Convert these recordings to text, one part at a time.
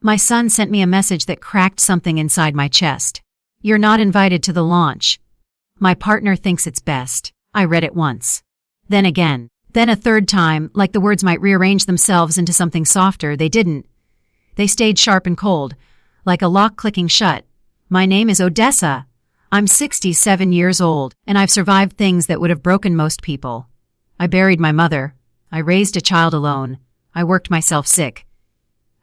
My son sent me a message that cracked something inside my chest. You're not invited to the launch. My partner thinks it's best. I read it once. Then again. Then a third time, like the words might rearrange themselves into something softer. They didn't. They stayed sharp and cold, like a lock clicking shut. My name is Odessa. I'm 67 years old, and I've survived things that would have broken most people. I buried my mother. I raised a child alone. I worked myself sick.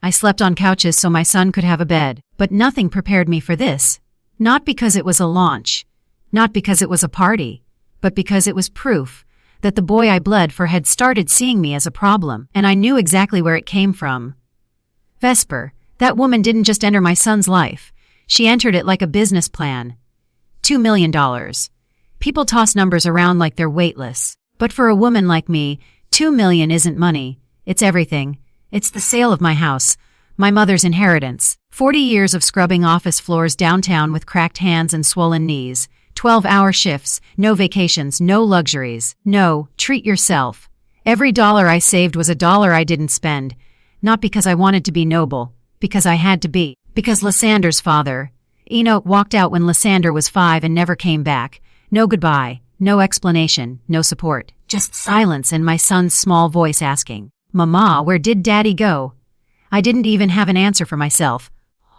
I slept on couches so my son could have a bed, but nothing prepared me for this. Not because it was a launch, not because it was a party, but because it was proof that the boy I bled for had started seeing me as a problem, and I knew exactly where it came from. Vesper, that woman didn't just enter my son's life. She entered it like a business plan. $2 million. People toss numbers around like they're weightless. But for a woman like me, $2 million isn't money. It's everything. It's the sale of my house, my mother's inheritance, 40 years of scrubbing office floors downtown with cracked hands and swollen knees, 12-hour shifts, no vacations, no luxuries. No, treat yourself. Every dollar I saved was a dollar I didn't spend. Not because I wanted to be noble, because I had to be. Because Lysander's father, Enoch, walked out when Lysander was 5 and never came back. No goodbye, no explanation, no support. Just silence and my son's small voice asking, "Mama, where did Daddy go?" I didn't even have an answer for myself.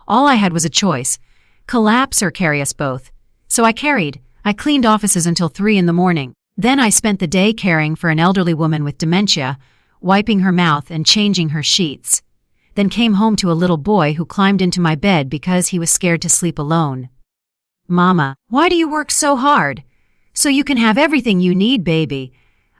All I had was a choice. Collapse or carry us both. So I carried. I cleaned offices until 3 in the morning. Then I spent the day caring for an elderly woman with dementia, wiping her mouth and changing her sheets. Then came home to a little boy who climbed into my bed because he was scared to sleep alone. "Mama, why do you work so hard? So you can have everything you need, baby."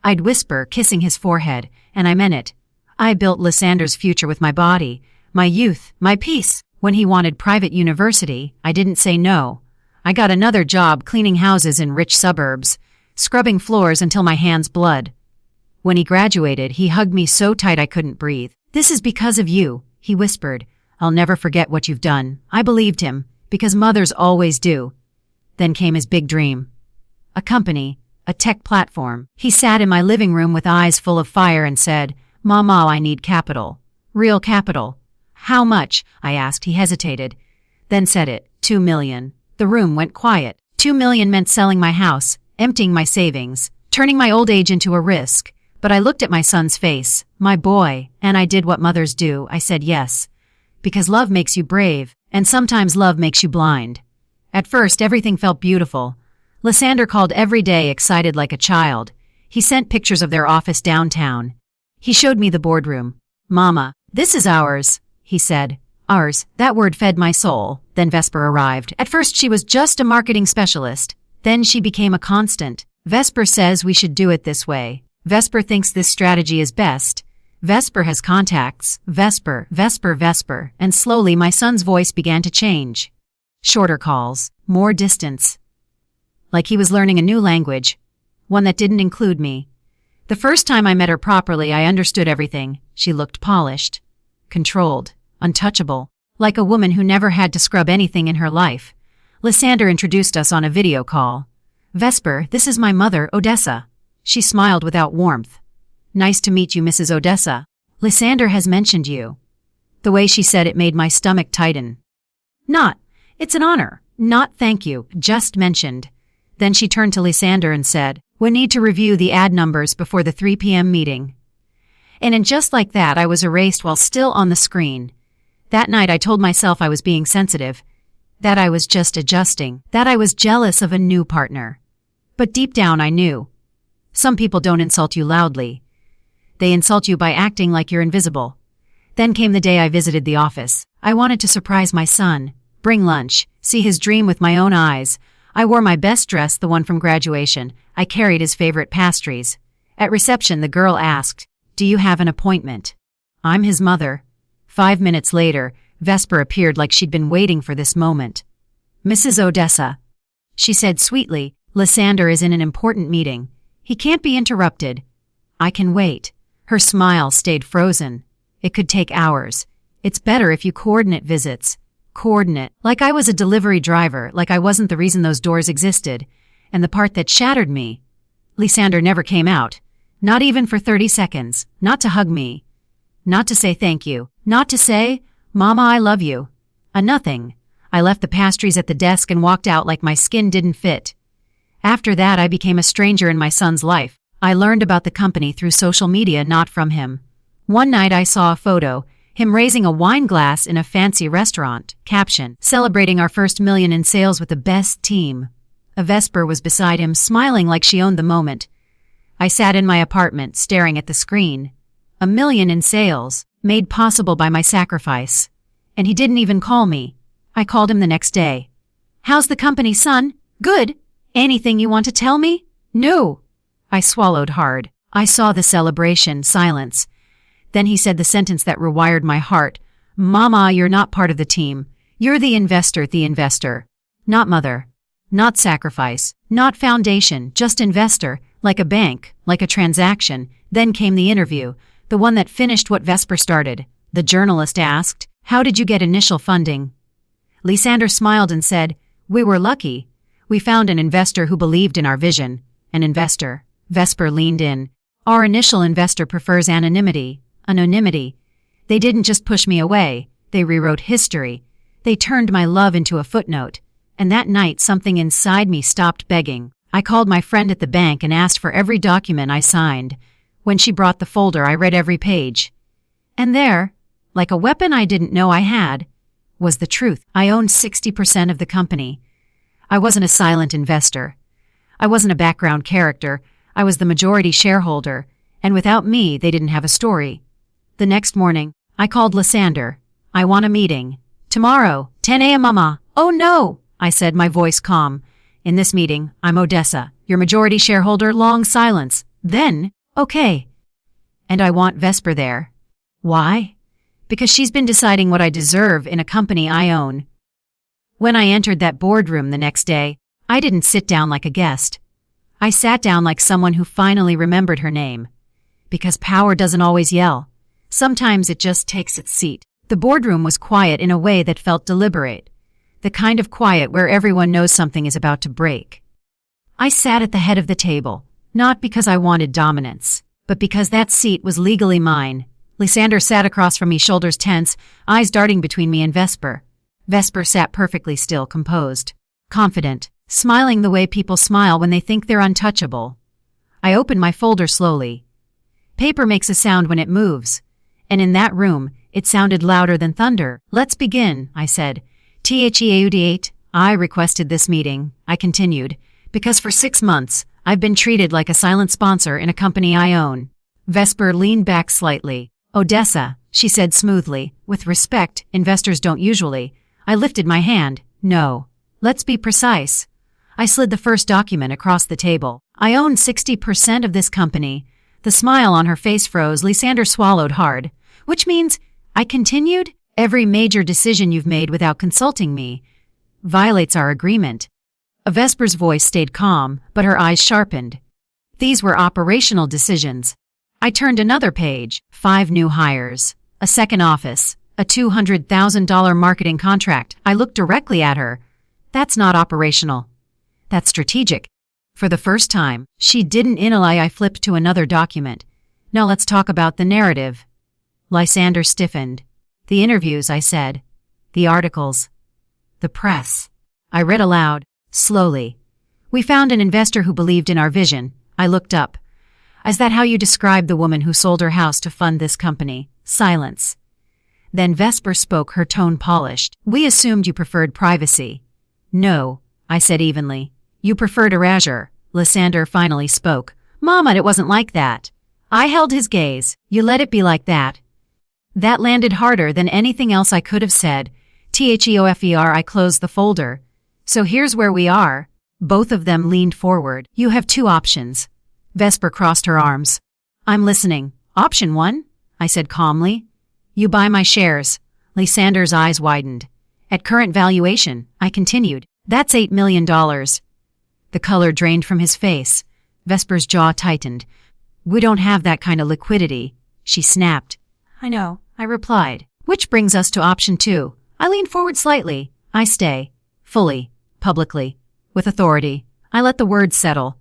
I'd whisper, kissing his forehead, and I meant it. I built Lysander's future with my body, my youth, my peace. When he wanted private university, I didn't say no. I got another job cleaning houses in rich suburbs, scrubbing floors until my hands bled. When he graduated, he hugged me so tight I couldn't breathe. "This is because of you," he whispered. "I'll never forget what you've done." I believed him, because mothers always do. Then came his big dream. A company, a tech platform. He sat in my living room with eyes full of fire and said, "Mama, I need capital. Real capital." "How much?" I asked. He hesitated, then said it. $2 million. The room went quiet. $2 million meant selling my house, emptying my savings, turning my old age into a risk. But I looked at my son's face, my boy, and I did what mothers do. I said yes. Because love makes you brave, and sometimes love makes you blind. At first, everything felt beautiful. Lysander called every day, excited like a child. He sent pictures of their office downtown. He showed me the boardroom. "Mama, this is ours," he said. "Ours." That word fed my soul. Then Vesper arrived. At first she was just a marketing specialist. Then she became a constant. "Vesper says we should do it this way. Vesper thinks this strategy is best. Vesper has contacts. Vesper, Vesper, Vesper." And slowly my son's voice began to change. Shorter calls, more distance. Like he was learning a new language, one that didn't include me. The first time I met her properly, I understood everything. She looked polished, controlled, untouchable, like a woman who never had to scrub anything in her life. Lysander introduced us on a video call. "Vesper, this is my mother, Odessa." She smiled without warmth. "Nice to meet you, Mrs. Odessa. Lysander has mentioned you." The way she said it made my stomach tighten. "Not, it's an honor. Not thank you, just mentioned." Then she turned to Lysander and said, "We need to review the ad numbers before the 3 p.m. meeting." And just like that, I was erased while still on the screen. That night I told myself I was being sensitive, that I was just adjusting, that I was jealous of a new partner. But deep down I knew. Some people don't insult you loudly. They insult you by acting like you're invisible. Then came the day I visited the office. I wanted to surprise my son, bring lunch, see his dream with my own eyes. I wore my best dress, the one from graduation. I carried his favorite pastries. At reception, the girl asked, "Do you have an appointment?" I'm his mother. 5 minutes later, Vesper appeared like she'd been waiting for this moment. "Mrs. Odessa," she said sweetly, "Lysander is in an important meeting. He can't be interrupted." "I can wait." Her smile stayed frozen. "It could take hours. It's better if you coordinate visits." Coordinate. Like I was a delivery driver, like I wasn't the reason those doors existed. And the part that shattered me, Lysander never came out. Not even for 30 seconds. Not to hug me. Not to say thank you. Not to say, Mama, I love you. A nothing. I left the pastries at the desk and walked out like my skin didn't fit. After that, I became a stranger in my son's life. I learned about the company through social media, not from him. One night I saw a photo, him raising a wine glass in a fancy restaurant. Caption, celebrating our first million in sales with the best team. A Vesper was beside him, smiling like she owned the moment. I sat in my apartment, staring at the screen. 1 million in sales, made possible by my sacrifice. And he didn't even call me. I called him the next day. How's the company, son? Good. Anything you want to tell me? No. I swallowed hard. I saw the celebration, silence. Then he said the sentence that rewired my heart. Mama, you're not part of the team. You're the investor. Not mother. Not sacrifice. Not foundation, just investor. Like a bank, like a transaction. Then came the interview, the one that finished what Vesper started. The journalist asked, how did you get initial funding? Lysander smiled and said, we were lucky. We found an investor who believed in our vision. An investor. Vesper leaned in. Our initial investor prefers anonymity. Anonymity. They didn't just push me away. They rewrote history. They turned my love into a footnote. And that night, something inside me stopped begging. I called my friend at the bank and asked for every document I signed. When she brought the folder, I read every page. And there, like a weapon I didn't know I had, was the truth. I owned 60% of the company. I wasn't a silent investor. I wasn't a background character. I was the majority shareholder. And without me, they didn't have a story. The next morning, I called Lysander. I want a meeting. Tomorrow, 10 a.m. Mama. Oh no, I said, my voice calm. In this meeting, I'm Odessa, your majority shareholder. Long silence. Then, okay. And I want Vesper there. Why? Because she's been deciding what I deserve in a company I own. When I entered that boardroom the next day, I didn't sit down like a guest. I sat down like someone who finally remembered her name. Because power doesn't always yell. Sometimes it just takes its seat. The boardroom was quiet in a way that felt deliberate. The kind of quiet where everyone knows something is about to break. I sat at the head of the table, not because I wanted dominance, but because that seat was legally mine. Lysander sat across from me, shoulders tense, eyes darting between me and Vesper. Vesper sat perfectly still, composed, confident, smiling the way people smile when they think they're untouchable. I opened my folder slowly. Paper makes a sound when it moves. And in that room, it sounded louder than thunder. Let's begin, I said. THEAUD8, I requested this meeting, I continued, because for 6 months, I've been treated like a silent sponsor in a company I own. Vesper leaned back slightly. Odessa, she said smoothly, with respect, investors don't usually. I lifted my hand. No. Let's be precise. I slid the first document across the table. I own 60% of this company. The smile on her face froze. Lysander swallowed hard. Which means, I continued, every major decision you've made without consulting me violates our agreement. Vesper's voice stayed calm, but her eyes sharpened. These were operational decisions. I turned another page. 5 new hires. A second office. A $200,000 marketing contract. I looked directly at her. That's not operational. That's strategic. For the first time, she didn't inhale. I flipped to another document. Now let's talk about the narrative. Lysander stiffened. The interviews, I said. The articles. The press. I read aloud, slowly. We found an investor who believed in our vision. I looked up. Is that how you describe the woman who sold her house to fund this company? Silence. Then Vesper spoke, her tone polished. We assumed you preferred privacy. No, I said evenly. You preferred erasure. Lysander finally spoke. Mama, it wasn't like that. I held his gaze. You let it be like that. That landed harder than anything else I could have said. THEOFER, I closed the folder. So here's where we are. Both of them leaned forward. You have 2 options. Vesper crossed her arms. I'm listening. Option 1? I said calmly. You buy my shares. Lysander's eyes widened. At current valuation, I continued. That's $8 million. The color drained from his face. Vesper's jaw tightened. We don't have that kind of liquidity, she snapped. I know, I replied. Which brings us to option 2. I leaned forward slightly. I stay. Fully. Publicly. With authority. I let the words settle.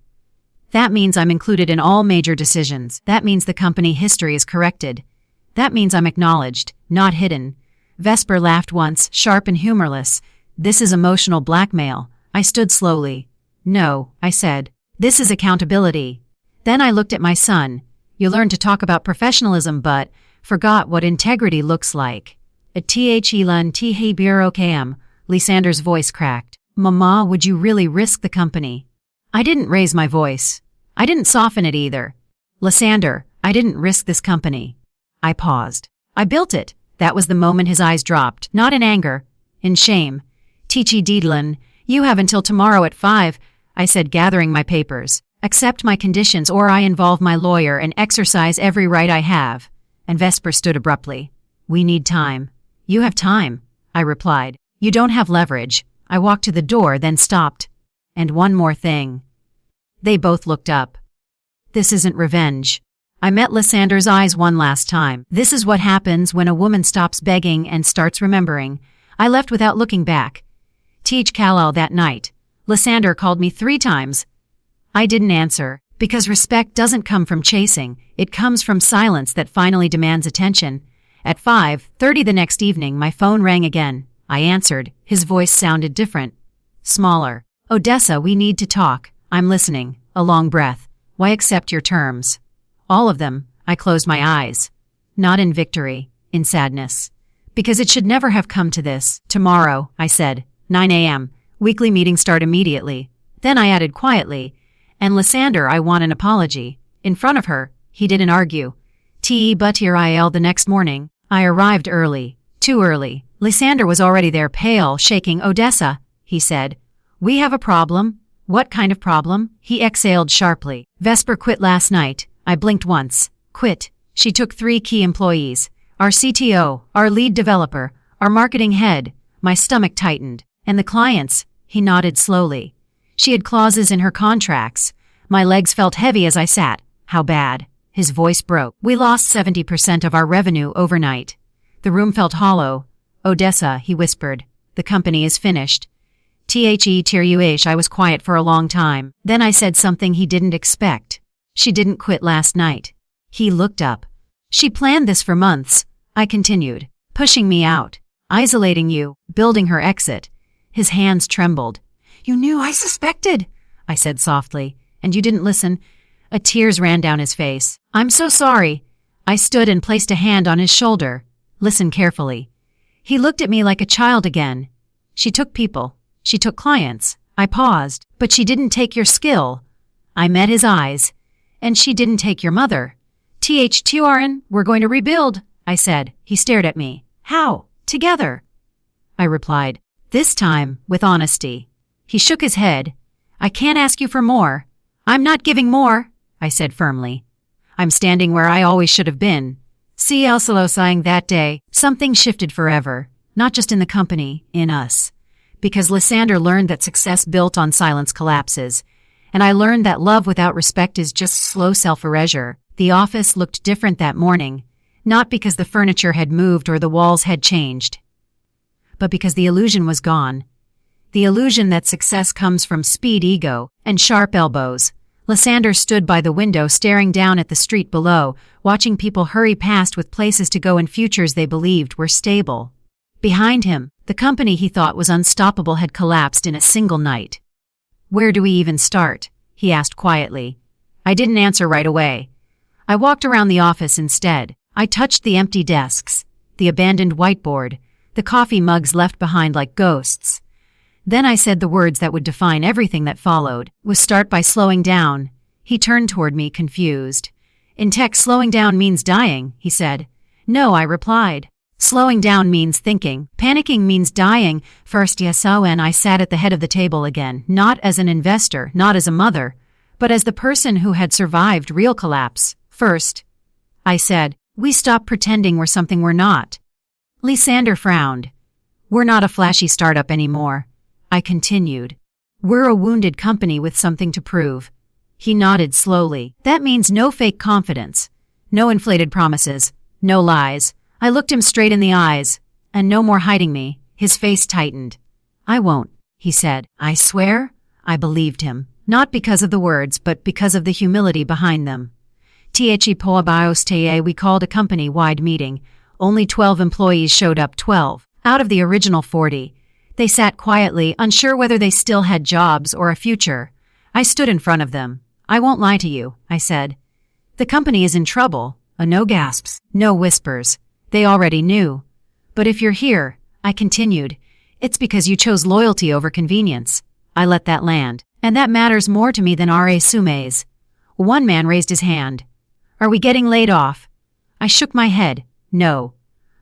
That means I'm included in all major decisions. That means the company history is corrected. That means I'm acknowledged, not hidden. Vesper laughed once, sharp and humorless. This is emotional blackmail. I stood slowly. No, I said. This is accountability. Then I looked at my son. You learned to talk about professionalism but forgot what integrity looks like. At Elon Bureau KM, Lysander's voice cracked. Mama, would you really risk the company? I didn't raise my voice. I didn't soften it either. Lysander, I didn't risk this company. I paused. I built it. That was the moment his eyes dropped, not in anger, in shame. Deedlin, you have until tomorrow at 5, I said, gathering my papers. Accept my conditions or I involve my lawyer and exercise every right I have. And Vesper stood abruptly. We need time. You have time, I replied. You don't have leverage. I walked to the door, then stopped. And one more thing. They both looked up. This isn't revenge. I met Lysander's eyes one last time. This is what happens when a woman stops begging and starts remembering. I left without looking back. Teach Kal-El that night. Lysander called me 3 times. I didn't answer, because respect doesn't come from chasing. It comes from silence that finally demands attention. At 5:30 the next evening, my phone rang again. I answered. His voice sounded different. Smaller. Odessa, we need to talk. I'm listening. A long breath. Why accept your terms? All of them. I closed my eyes. Not in victory, in sadness. Because it should never have come to this. Tomorrow, I said. 9 a.m. Weekly meetings start immediately. Then I added quietly, and Lysander, I want an apology. In front of her, he didn't argue. But here the next morning. I arrived early. Too early. Lysander was already there, pale, shaking. Odessa, he said. We have a problem. What kind of problem? He exhaled sharply. Vesper quit last night. I blinked once. Quit. She took 3 key employees. Our CTO, our lead developer, our marketing head. My stomach tightened. And the clients? He nodded slowly. She had clauses in her contracts. My legs felt heavy as I sat. How bad? His voice broke. We lost 70% of our revenue overnight. The room felt hollow. Odessa, he whispered. The company is finished. I was quiet for a long time. Then I said something he didn't expect. She didn't quit last night. He looked up. She planned this for months. I continued. Pushing me out. Isolating you. Building her exit. His hands trembled. You knew I suspected, I said softly. And you didn't listen. Tears ran down his face. I'm so sorry. I stood and placed a hand on his shoulder. Listen carefully. He looked at me like a child again. She took people. She took clients. I paused. But she didn't take your skill. I met his eyes. And she didn't take your mother. We're going to rebuild, I said. He stared at me. How? Together. I replied. This time, with honesty. He shook his head. I can't ask you for more. I'm not giving more, I said firmly. I'm standing where I always should have been. Saying that day, something shifted forever. Not just in the company, in us. Because Lysander learned that success built on silence collapses. And I learned that love without respect is just slow self-erasure. The office looked different that morning. Not because the furniture had moved or the walls had changed. But because the illusion was gone. The illusion that success comes from speed, ego, and sharp elbows. Lysander stood by the window staring down at the street below, watching people hurry past with places to go and futures they believed were stable. Behind him, the company he thought was unstoppable had collapsed in a single night. Where do we even start? He asked quietly. I didn't answer right away. I walked around the office instead. I touched the empty desks, the abandoned whiteboard, the coffee mugs left behind like ghosts. Then I said the words that would define everything that followed, was start by slowing down. He turned toward me, confused. In tech, slowing down means dying, he said. No, I replied. Slowing down means thinking. Panicking means dying. First, and I sat at the head of the table again, not as an investor, not as a mother, but as the person who had survived real collapse. First, I said, we stop pretending we're something we're not. Lysander frowned. We're not a flashy startup anymore. I continued. We're a wounded company with something to prove. He nodded slowly. That means no fake confidence. No inflated promises. No lies. I looked him straight in the eyes. And no more hiding me. His face tightened. I won't, he said. I swear? I believed him. Not because of the words, but because of the humility behind them. We called a company-wide meeting. Only 12 employees showed up, 12 out of the original 40. They sat quietly, unsure whether they still had jobs or a future. I stood in front of them. "I won't lie to you," I said. "The company is in trouble." No gasps, no whispers. They already knew. "But if you're here," I continued, "it's because you chose loyalty over convenience." I let that land. "And that matters more to me than summes." One man raised his hand. "Are we getting laid off?" I shook my head. "No.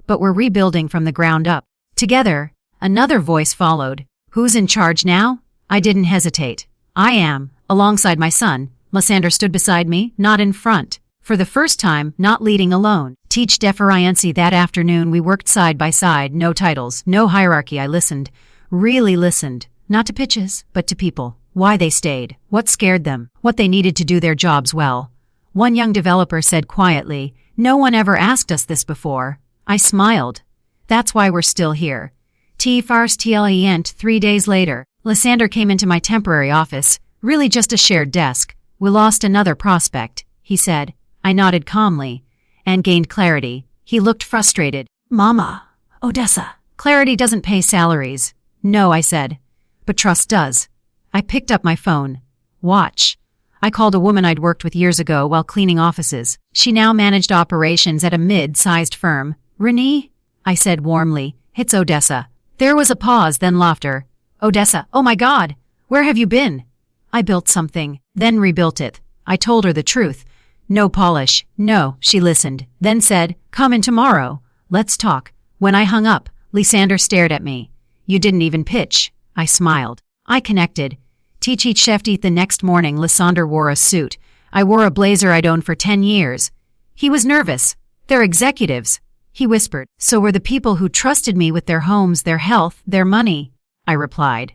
But we're rebuilding from the ground up." Together, another voice followed. "Who's in charge now?" I didn't hesitate. "I am," alongside my son. Lysander stood beside me, not in front. For the first time, not leading alone. Teach deferency. That afternoon we worked side by side, no titles, no hierarchy. I listened, really listened, not to pitches, but to people. Why they stayed, what scared them, what they needed to do their jobs well. One young developer said quietly, "No one ever asked us this before." I smiled. "That's why we're still here." T-Fars-Tlent 3 days later, Lysander came into my temporary office, really just a shared desk. "We lost another prospect," he said. I nodded calmly and gained clarity. He looked frustrated. "Mama, Odessa." "Clarity doesn't pay salaries." "No," I said. "But trust does." I picked up my phone. "Watch." I called a woman I'd worked with years ago while cleaning offices. She now managed operations at a mid-sized firm. "Renee?" I said warmly. "It's Odessa." There was a pause, then laughter. "Odessa, oh my God! Where have you been?" "I built something, then rebuilt it." I told her the truth. "No polish." "No," she listened, then said, "Come in tomorrow. Let's talk." When I hung up, Lysander stared at me. "You didn't even pitch." I smiled. I connected. Teach Shefty. The next morning, Lysander wore a suit. I wore a blazer I'd owned for 10 years. He was nervous. "They're executives." He whispered. "So were the people who trusted me with their homes, their health, their money." I replied.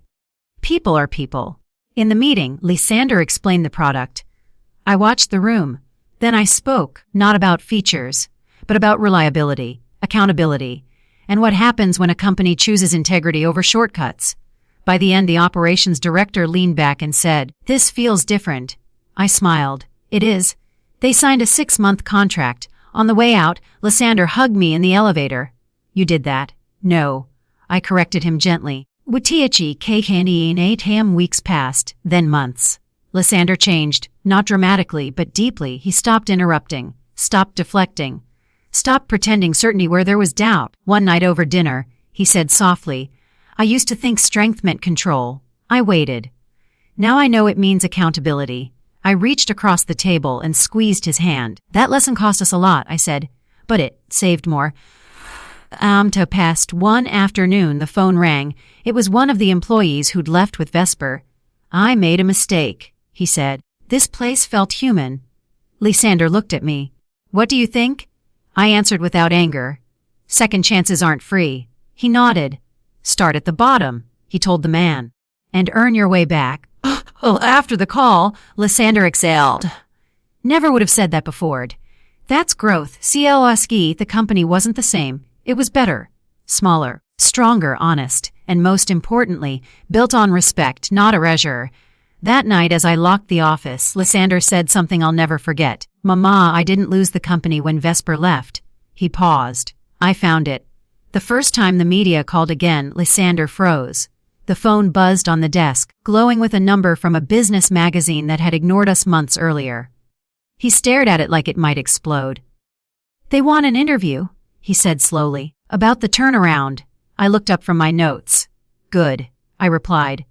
"People are people." In the meeting, Lysander explained the product. I watched the room. Then I spoke, not about features, but about reliability, accountability, and what happens when a company chooses integrity over shortcuts. By the end, the operations director leaned back and said, "This feels different." I smiled. "It is." They signed a 6-month contract. On the way out, Lysander hugged me in the elevator. "You did that." "No." I corrected him gently. "Witiachi K-Candy in 8 weeks passed, then months." Lysander changed, not dramatically, but deeply. He stopped interrupting, stopped deflecting, stopped pretending certainty where there was doubt. One night over dinner, he said softly, "I used to think strength meant control." I waited. "Now I know it means accountability." I reached across the table and squeezed his hand. "That lesson cost us a lot," I said, "but it saved more." Past one afternoon, the phone rang. It was one of the employees who'd left with Vesper. "I made a mistake," he said. This place felt human. Lysander looked at me. "What do you think?" I answered without anger. "Second chances aren't free." He nodded. "Start at the bottom," he told the man, "and earn your way back." After the call, Lysander exhaled. Never would have said that before. That's growth. CLSG, the company wasn't the same. It was better, smaller, stronger, honest, and most importantly, built on respect, not erasure. That night, as I locked the office, Lysander said something I'll never forget. "Mama, I didn't lose the company when Vesper left." He paused. I found it. The first time the media called again, Lysander froze. The phone buzzed on the desk, glowing with a number from a business magazine that had ignored us months earlier. He stared at it like it might explode. "They want an interview," he said slowly, "about the turnaround." I looked up from my notes. "Good," I replied.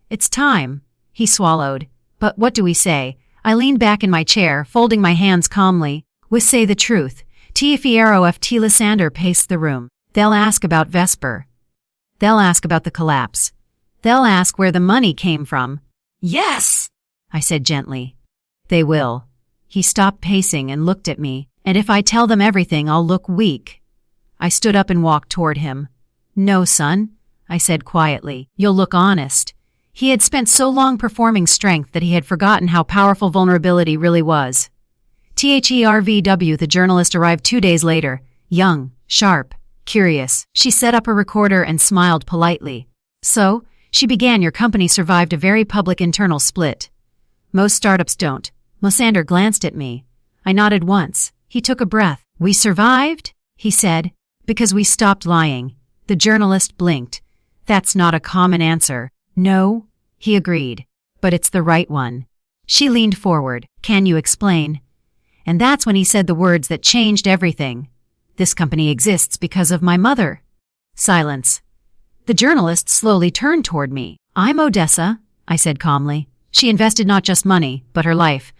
"It's time." He swallowed. "But what do we say?" I leaned back in my chair, folding my hands calmly. "We say the truth." TFEROFT. Lysander paced the room. "They'll ask about Vesper. They'll ask about the collapse. They'll ask where the money came from." "Yes," I said gently. "They will." He stopped pacing and looked at me. "And if I tell them everything, I'll look weak." I stood up and walked toward him. "No, son," I said quietly. "You'll look honest." He had spent so long performing strength that he had forgotten how powerful vulnerability really was. THERVW. The journalist arrived 2 days later, young, sharp, curious. She set up a recorder and smiled politely. "So," she began, "your company survived a very public internal split." "Most startups don't." Lysander glanced at me. I nodded once. He took a breath. "We survived?" he said. Because we stopped lying. The journalist blinked. That's not a common answer. No, he agreed. But it's the right one. She leaned forward. Can you explain? And that's when he said the words that changed everything. This company exists because of my mother. Silence. The journalist slowly turned toward me. I'm Odessa, I said calmly. She invested not just money, but her life.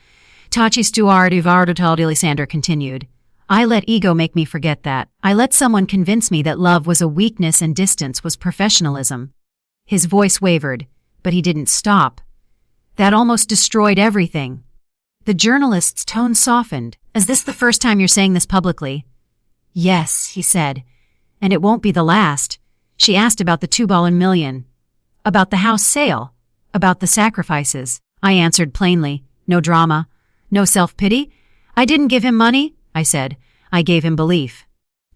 Tachi Stuart Ivardotald Lysander continued. I let ego make me forget that. I let someone convince me that love was a weakness and distance was professionalism. His voice wavered, but he didn't stop. That almost destroyed everything. The journalist's tone softened. Is this the first time you're saying this publicly? Yes, he said. And it won't be the last. She asked about the $2 million. About the house sale. About the sacrifices. I answered plainly. No drama. No self-pity. I didn't give him money, I said. I gave him belief.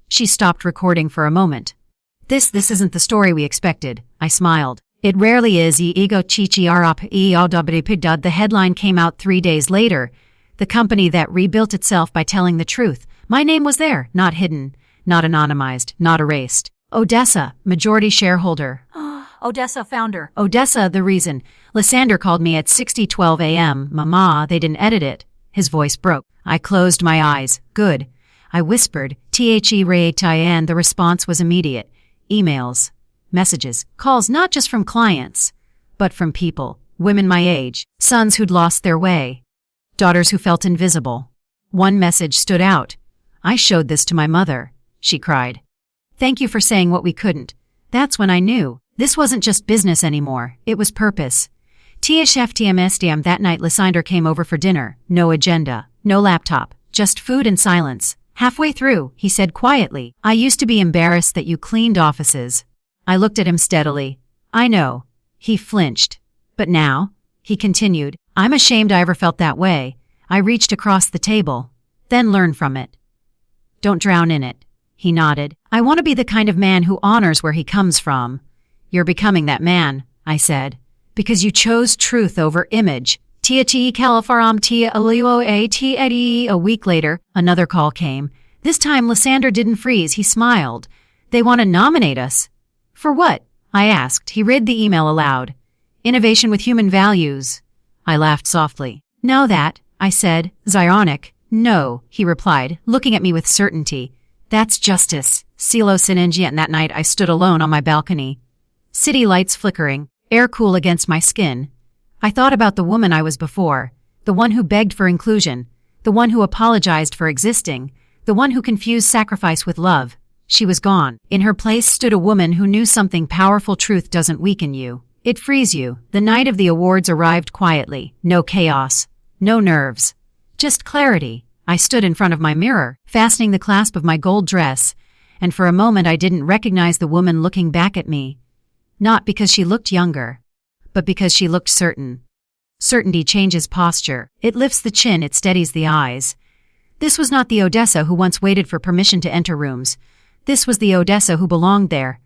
She stopped recording for a moment. This isn't the story we expected, I smiled. It rarely is. The headline came out 3 days later. The company that rebuilt itself by telling the truth. My name was there, not hidden, not anonymized, not erased. Odessa, majority shareholder. Odessa founder. Odessa, the reason. Lysander called me at 6:12 a.m. Mama, they didn't edit it. His voice broke. I closed my eyes. Good. I whispered. The response was immediate. Emails. Messages. Calls not just from clients, but from people. Women my age. Sons who'd lost their way. Daughters who felt invisible. One message stood out. I showed this to my mother. She cried. Thank you for saying what we couldn't. That's when I knew. This wasn't just business anymore. It was purpose. THFTMSDM that night Lysander came over for dinner. No agenda. No laptop. Just food and silence. Halfway through, he said quietly, I used to be embarrassed that you cleaned offices. I looked at him steadily. I know. He flinched. But now, he continued, I'm ashamed I ever felt that way. I reached across the table. Then learn from it. Don't drown in it. He nodded. I want to be the kind of man who honors where he comes from. You're becoming that man, I said. Because you chose truth over image. A week later, another call came. This time Lysander didn't freeze, he smiled. They want to nominate us. For what? I asked. He read the email aloud. Innovation with human values. I laughed softly. Know that, I said, ironic. No, he replied, looking at me with certainty. That's justice. Silo Sinengia, and that night I stood alone on my balcony. City lights flickering, air cool against my skin. I thought about the woman I was before, the one who begged for inclusion, the one who apologized for existing, the one who confused sacrifice with love. She was gone. In her place stood a woman who knew something powerful. Truth doesn't weaken you. It frees you. The night of the awards arrived quietly. No chaos. No nerves. Just clarity. I stood in front of my mirror, fastening the clasp of my gold dress, and for a moment I didn't recognize the woman looking back at me. Not because she looked younger, but because she looked certain. Certainty changes posture. It lifts the chin, it steadies the eyes. This was not the Odessa who once waited for permission to enter rooms. This was the Odessa who belonged there.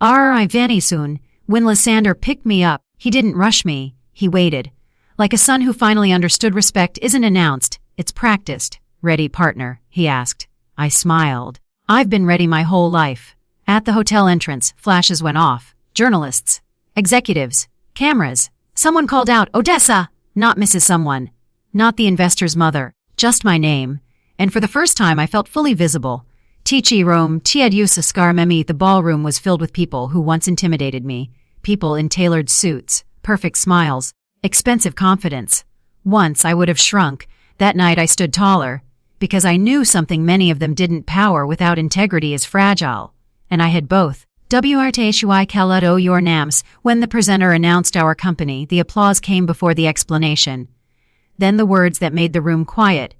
I vani soon. When Lysander picked me up, he didn't rush me. He waited. Like a son who finally understood respect isn't announced, it's practiced. Ready, partner? He asked. I smiled. I've been ready my whole life. At the hotel entrance, flashes went off. Journalists. Executives. Cameras. Someone called out, Odessa! Not Mrs. Someone. Not the investor's mother. Just my name. And for the first time I felt fully visible. Tichi Rome, Tiedius Ascarmemi. The ballroom was filled with people who once intimidated me. People in tailored suits, perfect smiles, expensive confidence. Once I would have shrunk. That night I stood taller. Because I knew something many of them didn't. Power without integrity is fragile. And I had both. WRTHUI Kalado your nams. When the presenter announced our company, the applause came before the explanation. Then the words that made the room quiet.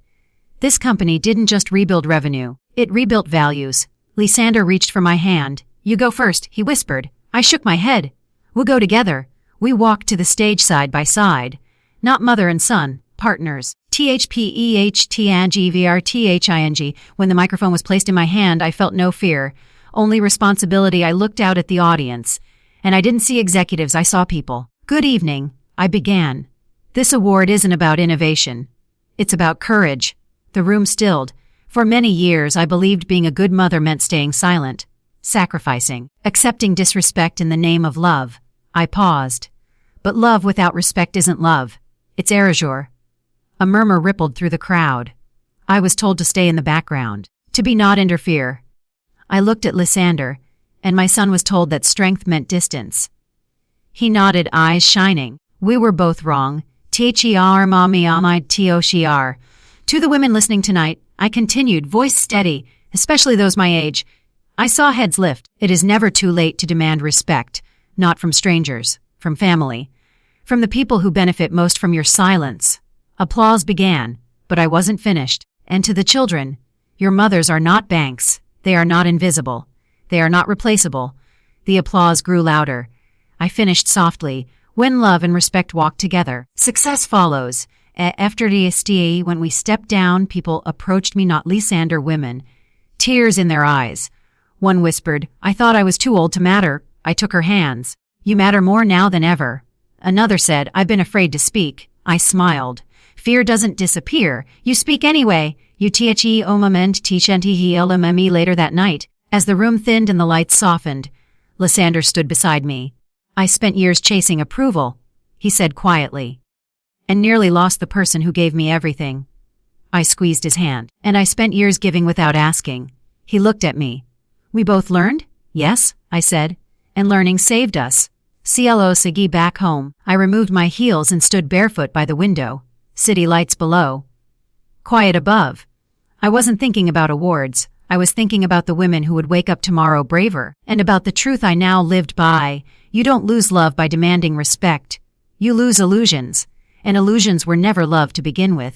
This company didn't just rebuild revenue. It rebuilt values. Lysander reached for my hand. You go first, he whispered. I shook my head. We'll go together. We walked to the stage side by side. Not mother and son, partners. THPEHTANGVRTHING. When the microphone was placed in my hand, I felt no fear. Only responsibility. I looked out at the audience. And I didn't see executives, I saw people. Good evening, I began. This award isn't about innovation. It's about courage. The room stilled. For many years, I believed being a good mother meant staying silent, sacrificing, accepting disrespect in the name of love. I paused. But love without respect isn't love. It's erasure. A murmur rippled through the crowd. I was told to stay in the background, to be not interfere. I looked at Lysander, and my son was told that strength meant distance. He nodded, eyes shining. We were both wrong. Ther mommy amide toshiar. To the women listening tonight, I continued, voice steady, especially those my age. I saw heads lift. It is never too late to demand respect, not from strangers, from family, from the people who benefit most from your silence. Applause began, but I wasn't finished. And to the children, your mothers are not banks. They are not invisible. They are not replaceable. The applause grew louder. I finished softly. When love and respect walk together, success follows. After the STA, when we stepped down, people approached me, not Lysander, women, tears in their eyes. One whispered, I thought I was too old to matter. I took her hands. You matter more now than ever. Another said, I've been afraid to speak. I smiled. Fear doesn't disappear. You speak anyway. You the moment tshenti later that night. As the room thinned and the lights softened, Lysander stood beside me. I spent years chasing approval, he said quietly, and nearly lost the person who gave me everything. I squeezed his hand, and I spent years giving without asking. He looked at me. We both learned? Yes, I said, and learning saved us. CLO Sagi back home. I removed my heels and stood barefoot by the window. City lights below. Quiet above. I wasn't thinking about awards. I was thinking about the women who would wake up tomorrow braver, and about the truth I now lived by. You don't lose love by demanding respect. You lose illusions, and illusions were never love to begin with.